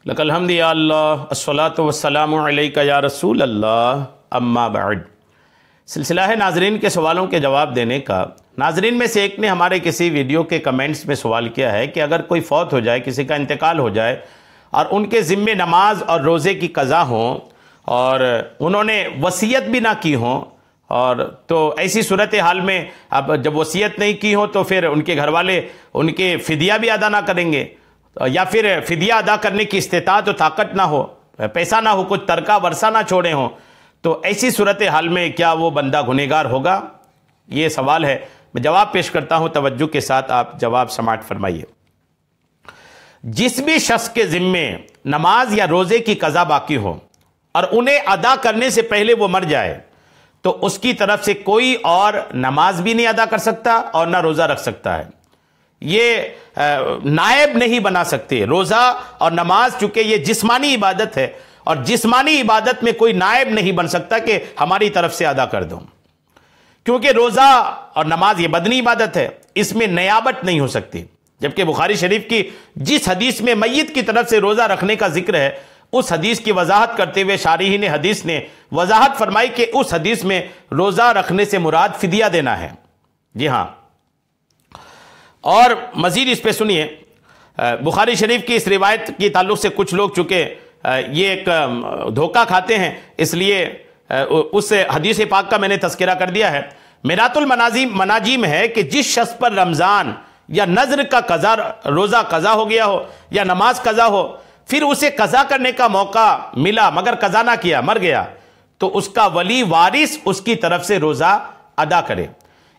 लकल हम्द या अल्लाह अस्सलातु वस्सलामु अलैका या रसूल अल्लाह अम्मा बाद। सिलसिला है नाजरीन के सवालों के जवाब देने का। नाजरीन में से एक ने हमारे किसी वीडियो के कमेंट्स में सवाल किया है कि अगर कोई फौत हो जाए, किसी का इंतकाल हो जाए और उनके ज़िम्मे नमाज और रोज़े की क़ज़ा हो और उन्होंने वसीयत भी ना की हो, और तो ऐसी सूरत हाल में अब जब वसीयत नहीं की हो तो फिर उनके घर वाले उनके फ़िदिया भी अदा ना करेंगे, या फिर फ़िदिया अदा करने की इस्तेताअत और ताकत ना हो, पैसा ना हो, कुछ तरका वर्सा ना छोड़े हों, तो ऐसी सूरत हाल में क्या वो बंदा गुनहगार होगा? ये सवाल है। मैं जवाब पेश करता हूँ, तवज्जो के साथ आप जवाब समाअत फरमाइए। जिस भी शख्स के ज़िम्मे नमाज या रोज़े की क़ज़ा बाकी हो और उन्हें अदा करने से पहले वो मर जाए तो उसकी तरफ से कोई और नमाज भी नहीं अदा कर सकता और ना रोज़ा रख सकता है। ये नायब नहीं बना सकते। रोज़ा और नमाज, चूंकि ये जिस्मानी इबादत है और जिस्मानी इबादत में कोई नायब नहीं बन सकता कि हमारी तरफ से अदा कर दो, क्योंकि रोज़ा और नमाज ये बदनी इबादत है, इसमें नयाबत नहीं हो सकती। जबकि बुखारी शरीफ की जिस हदीस में मैयत की तरफ से रोज़ा रखने का जिक्र है, उस हदीस की वजाहत करते हुए शारिहीन हदीस ने वजाहत फरमाई कि उस हदीस में रोज़ा रखने से मुराद फिदिया देना है। जी हाँ, और मज़ीद इस पे सुनिए, बुखारी शरीफ की इस रिवायत के ताल्लुक़ से कुछ लोग चूँकि ये एक धोखा खाते हैं, इसलिए उस हदीस पाक का मैंने तज़किरा कर दिया है। मिरातुल मनाजीम है कि जिस शख्स पर रमज़ान या नज़र का क़ज़ा, रोज़ा क़ज़ा हो गया हो या नमाज क़ज़ा हो, फिर उसे क़ज़ा करने का मौका मिला मगर क़ज़ा ना किया, मर गया, तो उसका वली वारिस उसकी तरफ से रोज़ा अदा करे।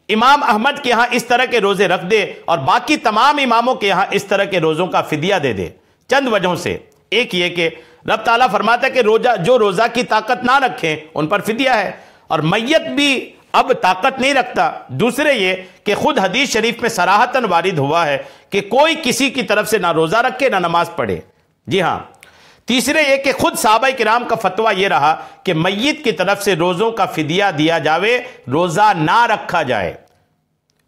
इमाम अहमद के यहाँ इस तरह के रोज़े रख दे और बाकी तमाम इमामों के यहाँ इस तरह के रोज़ों का फिदिया दे दे, चंद वजहों से। एक ये कि रब ताला फरमाता है कि जो रोज़ा की ताकत ना रखें उन पर फिदिया है, और मैयत भी अब ताकत नहीं रखता। दूसरे ये कि खुद हदीस शरीफ में सराहतन वारिद हुआ है कि कोई किसी की तरफ से ना रोज़ा रखे ना नमाज पढ़े। जी हाँ। तीसरे ये कि खुद सहाबा किराम का फतवा ये रहा कि मैयत की तरफ से रोज़ों का फिदिया दिया जावे, रोज़ा ना रखा जाए।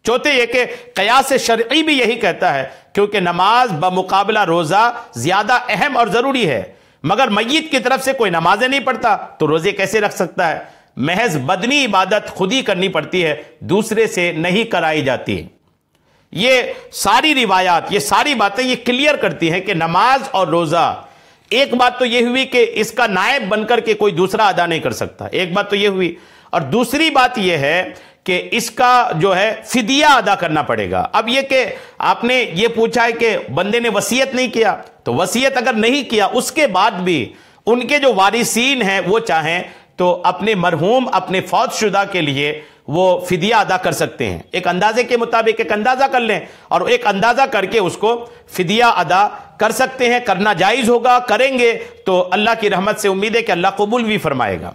चौथे ये कि क़यास शरई भी यही कहता है, क्योंकि नमाज बमुकाबला रोज़ा ज़्यादा अहम और ज़रूरी है, मगर मैयत की तरफ से कोई नमाजें नहीं पढ़ता तो रोज़े कैसे रख सकता है? महज बदनी इबादत खुद ही करनी पड़ती है, दूसरे से नहीं कराई जाती। ये सारी रिवायात, ये सारी बातें ये क्लियर करती हैं कि नमाज और रोज़ा, एक बात तो ये हुई कि इसका नायब बनकर के कोई दूसरा अदा नहीं कर सकता, एक बात तो ये हुई, और दूसरी बात ये है कि इसका जो है फिदिया अदा करना पड़ेगा। अब ये कि आपने ये पूछा है कि बंदे ने वसीयत नहीं किया, तो वसीयत अगर नहीं किया उसके बाद भी उनके जो वारिसीन हैं वो चाहें तो अपने मरहूम, अपने फौत शुदा के लिए वो फिदिया अदा कर सकते हैं। एक अंदाजे के मुताबिक एक अंदाजा कर लें और एक अंदाजा करके उसको फिदिया अदा कर सकते हैं। करना जायज़ होगा, करेंगे तो अल्लाह की रहमत से उम्मीद है कि अल्लाह कबूल भी फरमाएगा।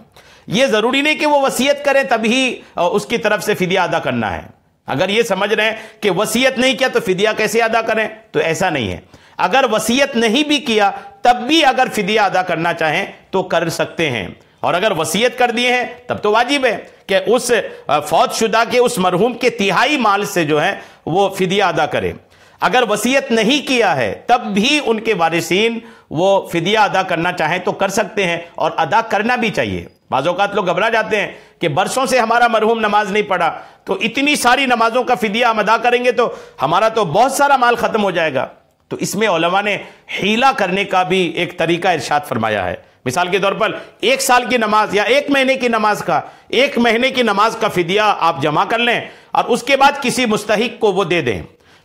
ये ज़रूरी नहीं कि वो वसीयत करें तभी उसकी तरफ से फिदिया अदा करना है। अगर ये समझ रहे हैं कि वसीयत नहीं किया तो फिदिया कैसे अदा करें, तो ऐसा नहीं है। अगर वसीयत नहीं भी किया तब भी अगर फिदिया अदा करना चाहें तो कर सकते हैं, और अगर वसीयत कर दिए हैं तब तो वाजिब है कि उस फौत शुदा के उस मरहूम के तिहाई माल से जो है वो फिदिया अदा करें। अगर वसीयत नहीं किया है तब भी उनके वारिसीन वो फिदिया अदा करना चाहें तो कर सकते हैं, और अदा करना भी चाहिए। बाज़ औक़ात लोग घबरा जाते हैं कि बरसों से हमारा मरहूम नमाज नहीं पढ़ा, तो इतनी सारी नमाजों का फिदिया हम अदा करेंगे तो हमारा तो बहुत सारा माल ख़त्म हो जाएगा। तो इसमें उलमा ने हीला करने का भी एक तरीका इरशाद फरमाया है। मिसाल के तौर पर 1 साल की नमाज या 1 महीने की नमाज का, 1 महीने की नमाज का फिदिया आप जमा कर लें और उसके बाद किसी मुस्तहिक को वो दे दें,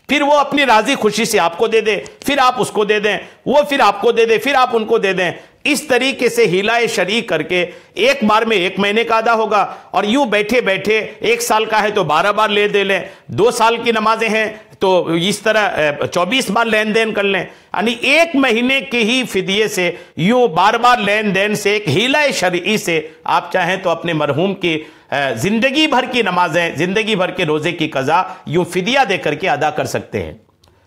फिर वो अपनी राजी खुशी से आपको दे दे, फिर आप उसको दे दें, वो फिर आपको दे दे, फिर आप उनको दे दें। इस तरीके से हिलाए शरी करके एक बार में 1 महीने का अदा होगा, और यूं बैठे बैठे 1 साल का है तो 12 बार ले दे लें, 2 साल की नमाजें हैं तो इस तरह 24 बार लेन देन कर लें। यानी 1 महीने के ही फिदिये से यूं बार बार लेन देन से, एक हिलाए शरई से आप चाहें तो अपने मरहूम की जिंदगी भर की नमाजें, जिंदगी भर के रोजे की क़ज़ा यूं फिदिया दे करके अदा कर सकते हैं।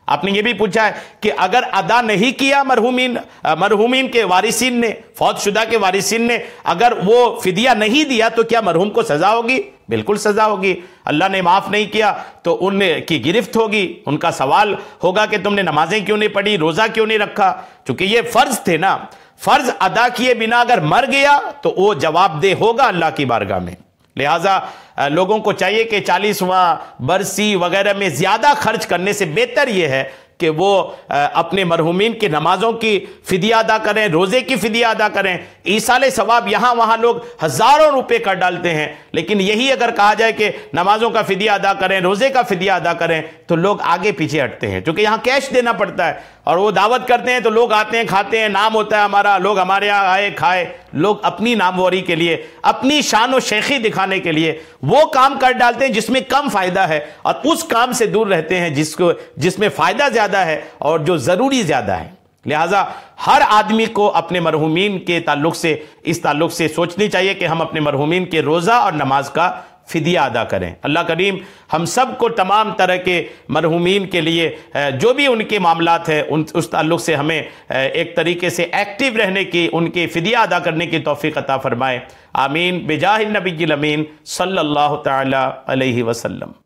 आपने ये भी पूछा है कि अगर अदा नहीं किया मरहूमीन के वारिसीन ने, फौत शुदा के वारिसीन ने, अगर वो फिदिया नहीं दिया तो क्या मरहूम को सजा होगी? बिल्कुल सज़ा होगी। अल्लाह ने माफ़ नहीं किया तो उनकी गिरफ्त होगी, उनका सवाल होगा कि तुमने नमाजें क्यों नहीं पढ़ी, रोज़ा क्यों नहीं रखा, क्योंकि ये फ़र्ज़ थे ना। फ़र्ज़ अदा किए बिना अगर मर गया तो वो जवाबदेह होगा अल्लाह की बारगाह में। लिहाजा लोगों को चाहिए कि 40वां बरसी वगैरह में ज़्यादा खर्च करने से बेहतर ये है कि वो अपने मरहूमीन की नमाज़ों की फ़िदिया अदा करें, रोज़े की फ़िदिया अदा करें। ईसाले सवाब यहाँ वहाँ लोग हज़ारों रुपए कर डालते हैं, लेकिन यही अगर कहा जाए कि नमाज़ों का फ़िदिया अदा करें, रोज़े का फ़िदिया अदा करें, तो लोग आगे पीछे हटते हैं, क्योंकि यहाँ कैश देना पड़ता है और वो दावत करते हैं तो लोग आते हैं, खाते हैं, नाम होता है हमारा, लोग हमारे यहाँ आए खाए। लोग अपनी नामवरी के लिए, अपनी शान और शेखी दिखाने के लिए वो काम कर डालते हैं जिसमें कम फ़ायदा है, और उस काम से दूर रहते हैं जिसमें फ़ायदा ज़्यादा है और जो ज़रूरी ज़्यादा है। लिहाजा हर आदमी को अपने मरहूमीन के ताल्लुक से, इस ताल्लुक से सोचनी चाहिए कि हम अपने मरहूमीन के रोज़ा और नमाज का फ़िदिया अदा करें। अल्लाह करीम हम सब को तमाम तरह के मरहूमीन के लिए जो भी उनके मामलात हैं उस ताल्लुक से हमें एक तरीके से एक्टिव रहने की, उनके फ़िदिया अदा करने की तौफ़ीक़ अता फ़रमाए। आमीन बिजाहिन नबील अमीन सल्लल्लाहु तआला अलैहि वसल्लम।